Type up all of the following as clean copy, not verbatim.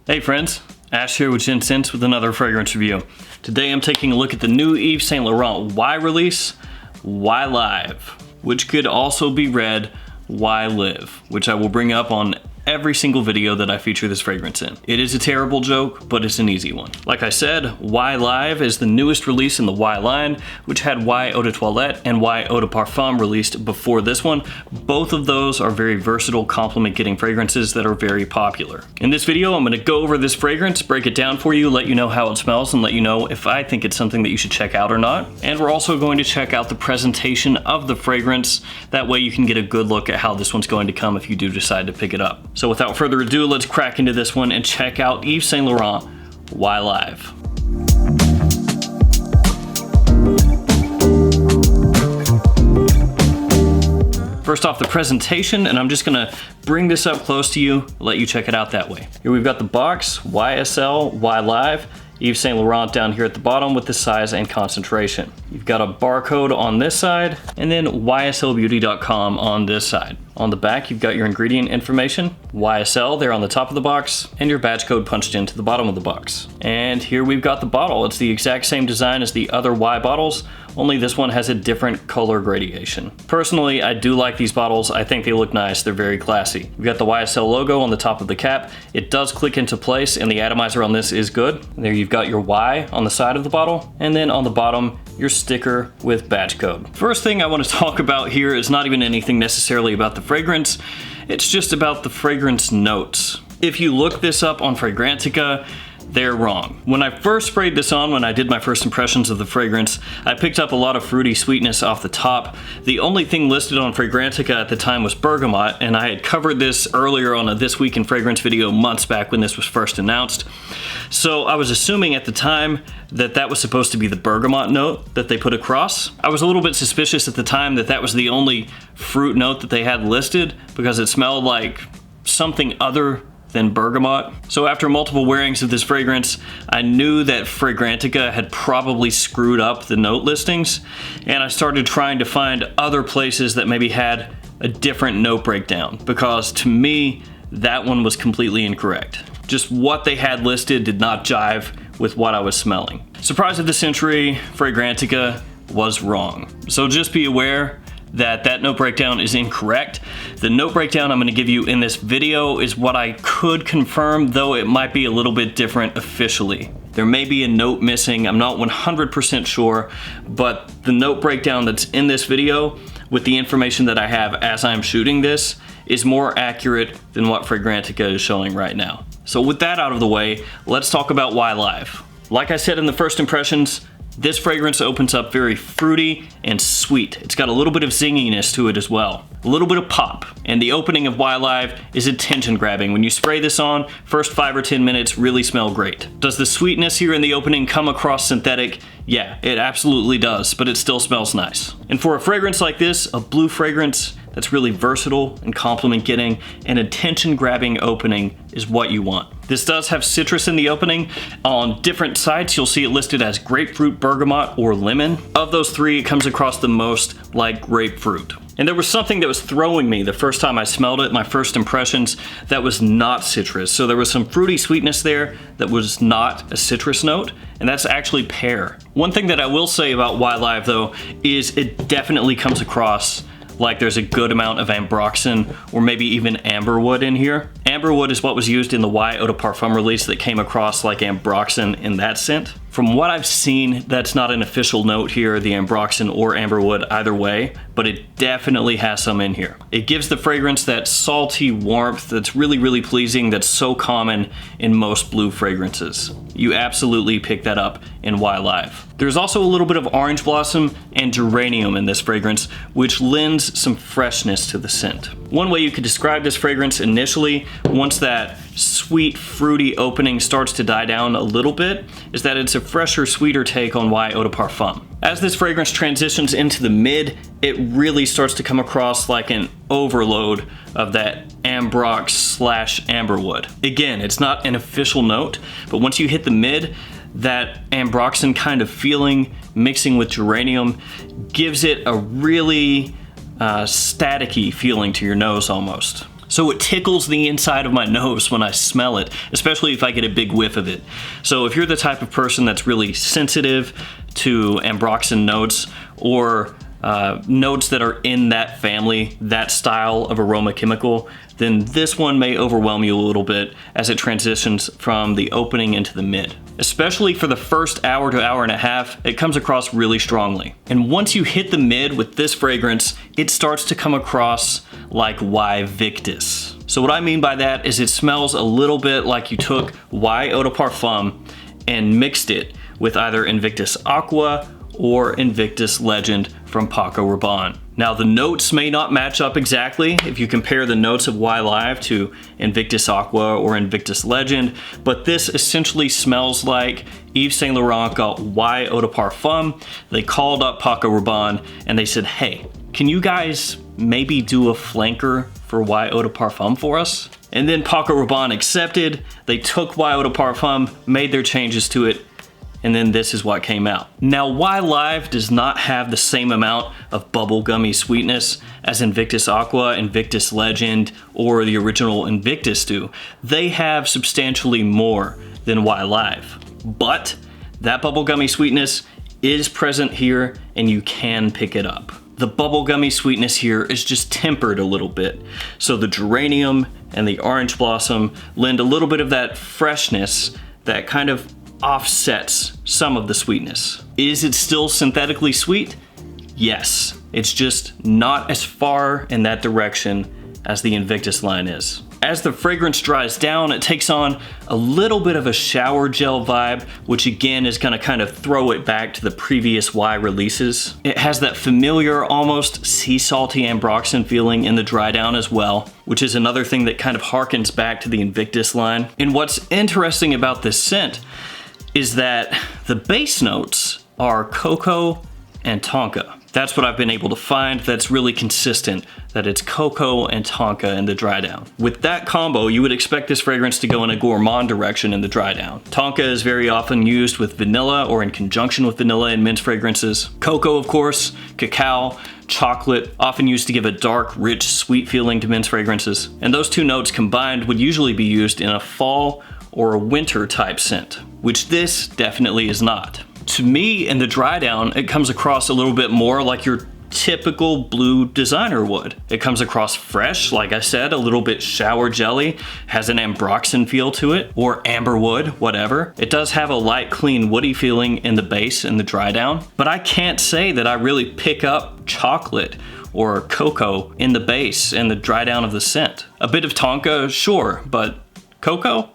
Hey friends, Ash here with Gents with another fragrance review. Today I'm taking a look at the new Yves Saint Laurent Y release, Y Live, which could also be read Y Live, which I will bring up on every single video that I feature this fragrance in. It is a terrible joke, but it's an easy one. Like I said, Y Live is the newest release in the Y line, which had Y Eau de Toilette and Y Eau de Parfum released before this one. Both of those are very versatile, compliment-getting fragrances that are very popular. In this video, I'm gonna go over this fragrance, break it down for you, let you know how it smells, and let you know if I think it's something that you should check out or not. And we're also going to check out the presentation of the fragrance. That way you can get a good look at how this one's going to come if you do decide to pick it up. So without further ado, let's crack into this one and check out Yves Saint Laurent Y Live. First off, the presentation, and I'm just gonna bring this up close to you, let you check it out that way. Here we've got the box, YSL, Y Live, Yves Saint Laurent down here at the bottom with the size and concentration. You've got a barcode on this side, and then yslbeauty.com on this side. On the back, you've got your ingredient information, YSL there on the top of the box, and your batch code punched into the bottom of the box. And here we've got the bottle. It's the exact same design as the other Y bottles, only this one has a different color gradation. Personally, I do like these bottles. I think they look nice. They're very classy. We've got the YSL logo on the top of the cap. It does click into place, and the atomizer on this is good. And there you've got your Y on the side of the bottle, and then on the bottom, your sticker with batch code. First thing I want to talk about here is not even anything necessarily about the fragrance. It's just about the fragrance notes. If you look this up on Fragrantica, they're wrong. When I first sprayed this on, when I did my first impressions of the fragrance, I picked up a lot of fruity sweetness off the top. The only thing listed on Fragrantica at the time was bergamot, and I had covered this earlier on a This Week in Fragrance video months back when this was first announced. So I was assuming at the time that that was supposed to be the bergamot note that they put across. I was a little bit suspicious at the time that that was the only fruit note that they had listed because it smelled like something other than bergamot. So after multiple wearings of this fragrance, I knew that Fragrantica had probably screwed up the note listings, and I started trying to find other places that maybe had a different note breakdown, because to me, that one was completely incorrect. Just what they had listed did not jive with what I was smelling. Surprise of the century, Fragrantica was wrong. So just be aware that that note breakdown is incorrect. The note breakdown I'm going to give you in this video is what I could confirm, though it might be a little bit different officially. There may be a note missing, I'm not 100% sure, but the note breakdown that's in this video with the information that I have as I'm shooting this is more accurate than what Fragrantica is showing right now. So with that out of the way, let's talk about Y Live. Like I said in the first impressions, this fragrance opens up very fruity and sweet. It's got a little bit of zinginess to it as well. A little bit of pop. And the opening of Y Live is attention grabbing. When you spray this on, first 5 or 10 minutes really smell great. Does the sweetness here in the opening come across synthetic? Yeah, it absolutely does, but it still smells nice. And for a fragrance like this, a blue fragrance that's really versatile and compliment getting, an attention grabbing opening is what you want. This does have citrus in the opening. On different sites, you'll see it listed as grapefruit, bergamot, or lemon. Of those three, it comes across the most like grapefruit. And there was something that was throwing me the first time I smelled it, my first impressions, that was not citrus. So there was some fruity sweetness there that was not a citrus note, and that's actually pear. One thing that I will say about Y Live though, is it definitely comes across like there's a good amount of ambroxan or maybe even amberwood in here. Amberwood is what was used in the Y Eau de Parfum release that came across like ambroxan in that scent. From what I've seen, that's not an official note here, the ambroxan or amberwood either way, but it definitely has some in here. It gives the fragrance that salty warmth that's really, really pleasing, that's so common in most blue fragrances. You absolutely pick that up in Y Live. There's also a little bit of orange blossom and geranium in this fragrance, which lends some freshness to the scent. One way you could describe this fragrance initially, once that sweet, fruity opening starts to die down a little bit, is that it's a fresher, sweeter take on Y Eau de Parfum. As this fragrance transitions into the mid, it really starts to come across like an overload of that ambrox / amberwood. Again, it's not an official note, but once you hit the mid, that ambroxan kind of feeling mixing with geranium gives it a really staticky feeling to your nose almost. So it tickles the inside of my nose when I smell it, especially if I get a big whiff of it. So if you're the type of person that's really sensitive to ambroxan notes or notes that are in that family, that style of aroma chemical, then this one may overwhelm you a little bit as it transitions from the opening into the mid. Especially for the first hour to hour and a half, it comes across really strongly. And once you hit the mid with this fragrance, it starts to come across like Y Victus. So what I mean by that is it smells a little bit like you took Y Eau de Parfum and mixed it with either Invictus Aqua or Invictus Legend from Paco Rabanne. Now the notes may not match up exactly if you compare the notes of Y Live to Invictus Aqua or Invictus Legend, but this essentially smells like Yves Saint Laurent got Y Eau de Parfum, they called up Paco Rabanne and they said, hey, can you guys maybe do a flanker for Y Eau de Parfum for us? And then Paco Rabanne accepted, they took Y Eau de Parfum, made their changes to it, and then this is what came out. Now, Y Live does not have the same amount of bubblegummy sweetness as Invictus Aqua, Invictus Legend, or the original Invictus do. They have substantially more than Y Live, but that bubblegummy sweetness is present here and you can pick it up. The bubblegummy sweetness here is just tempered a little bit. So the geranium and the orange blossom lend a little bit of that freshness that kind of offsets some of the sweetness. Is it still synthetically sweet? Yes. It's just not as far in that direction as the Invictus line is. As the fragrance dries down, it takes on a little bit of a shower gel vibe, which again is gonna kind of throw it back to the previous Y releases. It has that familiar, almost sea salty ambroxan feeling in the dry down as well, which is another thing that kind of harkens back to the Invictus line. And what's interesting about this scent is that the base notes are cocoa and tonka. That's what I've been able to find that's really consistent, that it's cocoa and tonka in the dry down. With that combo, you would expect this fragrance to go in a gourmand direction in the dry down. Tonka is very often used with vanilla or in conjunction with vanilla in men's fragrances. Cocoa, of course, cacao, chocolate, often used to give a dark, rich, sweet feeling to men's fragrances. And those two notes combined would usually be used in a fall or a winter type scent, which this definitely is not. To me, in the dry down, it comes across a little bit more like your typical blue designer would. It comes across fresh, like I said, a little bit shower jelly, has an ambroxan feel to it, or amber wood, whatever. It does have a light, clean, woody feeling in the base in the dry down, but I can't say that I really pick up chocolate or cocoa in the base and the dry down of the scent. A bit of tonka, sure, but cocoa?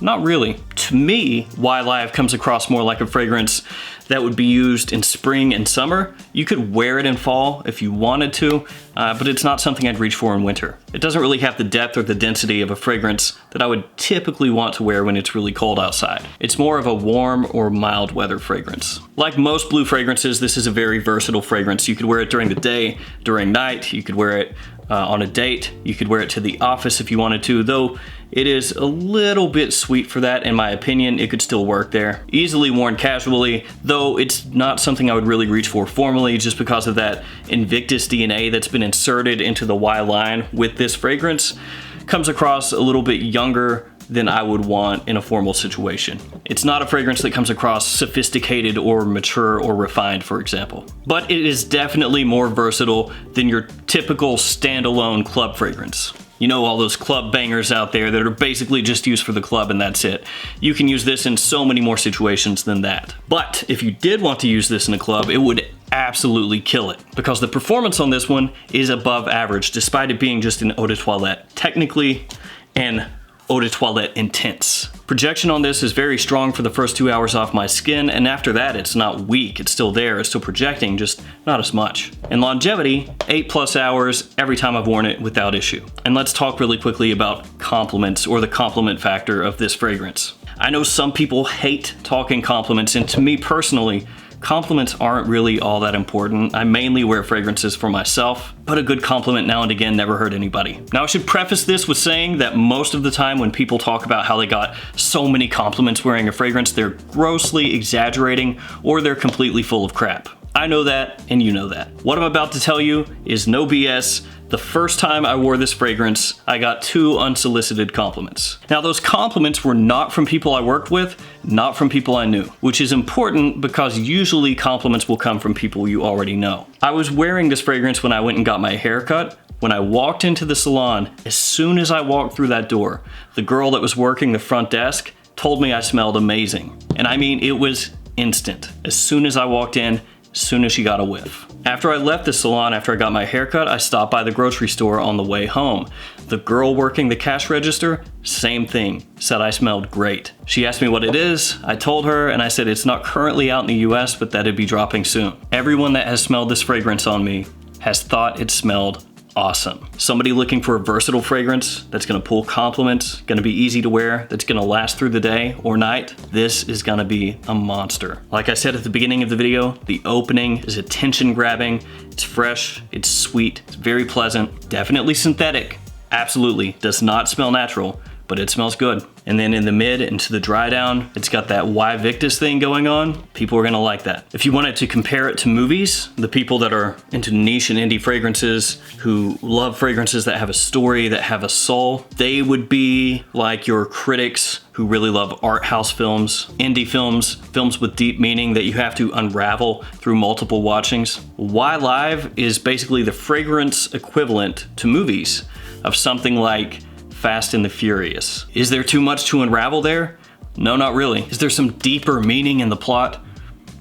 Not really. To me, Y Live comes across more like a fragrance that would be used in spring and summer. You could wear it in fall if you wanted to, but it's not something I'd reach for in winter. It doesn't really have the depth or the density of a fragrance that I would typically want to wear when it's really cold outside. It's more of a warm or mild weather fragrance. Like most blue fragrances, this is a very versatile fragrance. You could wear it during the day, during night, you could wear it on a date, you could wear it to the office if you wanted to, though it is a little bit sweet for that, in my opinion. It could still work there. Easily worn casually, though it's not something I would really reach for formally just because of that Invictus DNA that's been inserted into the Y line with this fragrance. Comes across a little bit younger than I would want in a formal situation. It's not a fragrance that comes across sophisticated or mature or refined, for example. But it is definitely more versatile than your typical standalone club fragrance. You know, all those club bangers out there that are basically just used for the club and that's it. You can use this in so many more situations than that. But if you did want to use this in a club, it would absolutely kill it because the performance on this one is above average despite it being just an eau de toilette technically and eau de toilette intense. Projection on this is very strong for the first 2 hours off my skin, and after that it's not weak, it's still there, it's still projecting, just not as much. And longevity, 8+ hours every time I've worn it without issue. And let's talk really quickly about compliments or the compliment factor of this fragrance. I know some people hate talking compliments, and to me personally, compliments aren't really all that important. I mainly wear fragrances for myself, but a good compliment now and again never hurt anybody. Now I should preface this with saying that most of the time when people talk about how they got so many compliments wearing a fragrance, they're grossly exaggerating or they're completely full of crap. I know that and you know that. What I'm about to tell you is no BS. The first time I wore this fragrance, I got 2 unsolicited compliments. Now those compliments were not from people I worked with, not from people I knew, which is important because usually compliments will come from people you already know. I was wearing this fragrance when I went and got my hair cut. When I walked into the salon, as soon as I walked through that door, the girl that was working the front desk told me I smelled amazing. And I mean, it was instant. As soon as I walked in, as soon as she got a whiff. After I left the salon, after I got my haircut, I stopped by the grocery store on the way home. The girl working the cash register, same thing, said I smelled great. She asked me what it is, I told her, and I said it's not currently out in the US, but that it'd be dropping soon. Everyone that has smelled this fragrance on me has thought it smelled awesome. Somebody looking for a versatile fragrance that's gonna pull compliments, gonna be easy to wear, that's gonna last through the day or night, this is gonna be a monster. Like I said at the beginning of the video, the opening is attention grabbing, it's fresh, it's sweet, it's very pleasant, definitely synthetic, absolutely, does not smell natural, but it smells good. And then in the mid into the dry down, it's got that Why Victus thing going on. People are gonna like that. If you wanted to compare it to movies, the people that are into niche and indie fragrances, who love fragrances that have a story, that have a soul, they would be like your critics who really love art house films, indie films, films with deep meaning that you have to unravel through multiple watchings. Why Live is basically the fragrance equivalent to movies of something like Fast and the Furious. Is there too much to unravel there? No, not really. Is there some deeper meaning in the plot?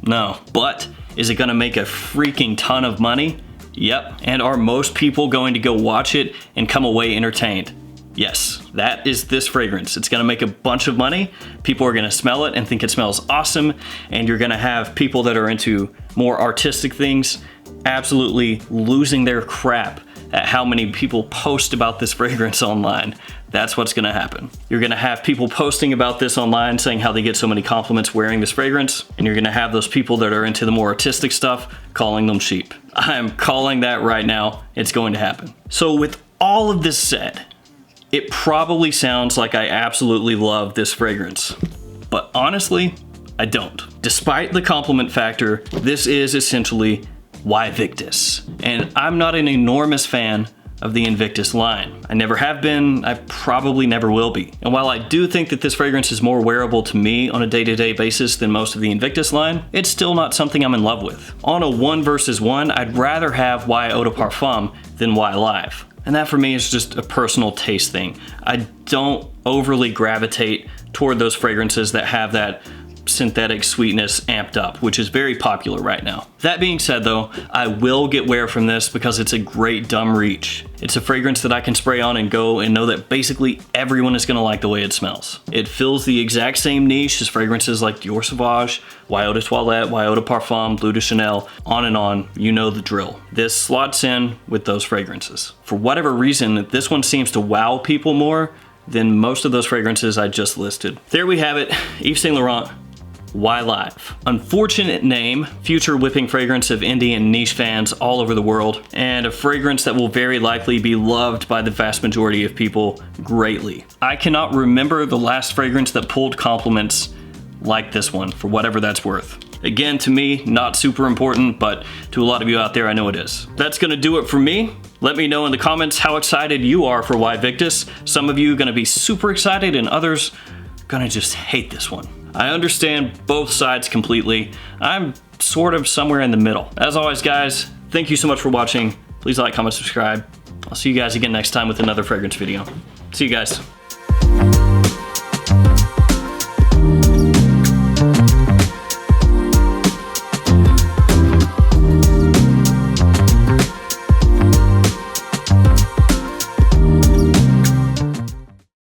No. But is it gonna make a freaking ton of money? Yep. And are most people going to go watch it and come away entertained? Yes, that is this fragrance. It's gonna make a bunch of money. People are gonna smell it and think it smells awesome. And you're gonna have people that are into more artistic things absolutely losing their crap at how many people post about this fragrance online. That's what's gonna happen. You're gonna have people posting about this online saying how they get so many compliments wearing this fragrance, and you're gonna have those people that are into the more artistic stuff calling them cheap. I'm calling that right now. It's going to happen. So with all of this said, it probably sounds like I absolutely love this fragrance, but honestly, I don't. Despite the compliment factor, this is essentially Why Victus. And I'm not an enormous fan of the Invictus line. I never have been, I probably never will be. And while I do think that this fragrance is more wearable to me on a day-to-day basis than most of the Invictus line, it's still not something I'm in love with. On a 1 versus 1, I'd rather have Why Eau de Parfum than Why Live. And that for me is just a personal taste thing. I don't overly gravitate toward those fragrances that have that synthetic sweetness amped up, which is very popular right now. That being said though, I will get wear from this because it's a great dumb reach. It's a fragrance that I can spray on and go and know that basically everyone is gonna like the way it smells. It fills the exact same niche as fragrances like Dior Sauvage, Why Eau de Toilette, Why Eau de Parfum, Bleu de Chanel, on, you know the drill. This slots in with those fragrances. For whatever reason, this one seems to wow people more than most of those fragrances I just listed. There we have it, Yves Saint Laurent, Why Live. Unfortunate name, future whipping fragrance of indie and niche fans all over the world, and a fragrance that will very likely be loved by the vast majority of people greatly. I cannot remember the last fragrance that pulled compliments like this one, for whatever that's worth. Again, to me, not super important, but to a lot of you out there, I know it is. That's gonna do it for me. Let me know in the comments how excited you are for Why Victus. Some of you are gonna be super excited and others gonna just hate this one. I understand both sides completely. I'm sort of somewhere in the middle. As always, guys, thank you so much for watching. Please like, comment, subscribe. I'll see you guys again next time with another fragrance video. See you guys.